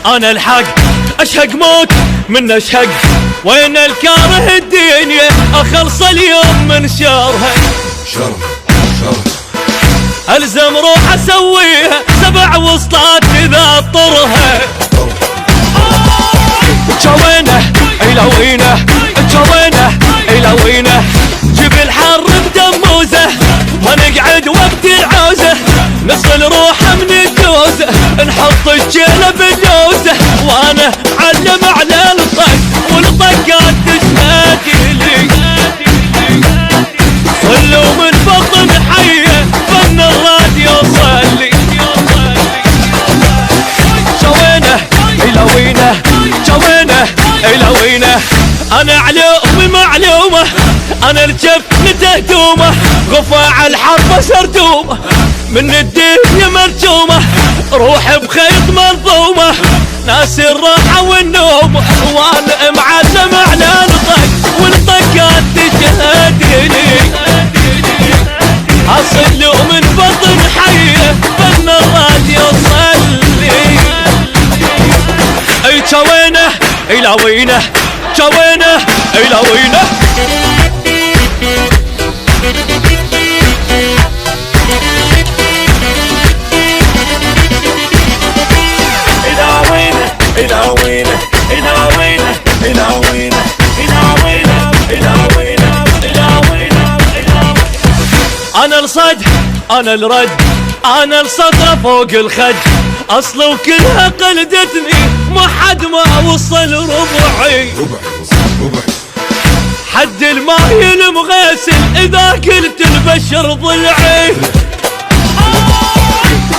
انا الحق اشهق موت من اشهق، وين الكاره الدنيا اخلص اليوم من شرها. الزم روح اسويها 7 وسطات اذا اطرها. جوينه الوينه جوينه الوينه، جبل حر بدموزه ونقعد وقت العوزه، نصل روحه من الجوزه نحط الجيله باللوزه، وانا علم على الطق والطقات تشهد لي، صلوا من بطن حيه فن الراديو صلي. جوينه الوينه جوينه الوينه، انا علومي معلومه، انا الجف لتهدومه، غفاع الحرب سردومه من الدنيا مرجومه، روح بخيط منظومه ناس الراحه والنوم، وانا معلم على الطق والطقات تشهد لي، اصل من بطن حيه فن الراديو صلي. اي جوينه الوينه جوينه الوينه. انا الصد انا الرد انا الصدر فوق الخد، اصل وكلها قلدتني ما حد ما وصل ربعي، حد الماي المغسل اذا قلت البشر ضلعي.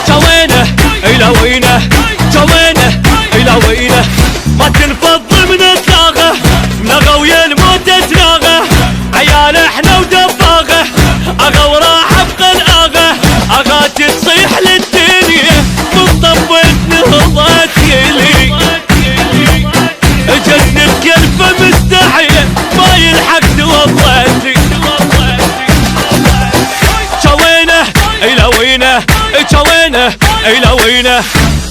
جوينه الوينه جوينه الوينه، ما تنفض من الطاغه نغى ويا الموت تناغه، عيال احنا ودباغه اغا وراح ابقى الاغه، اغا تصيح للدنيا من طبت نهضت يلي، جن الكلفه مستحيه ما يلحق توضت لي. جوينه الوينه جوينه الوينه،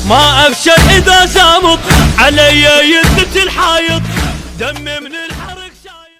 ما افشل اذا زامط علي يثبت الحايط دم من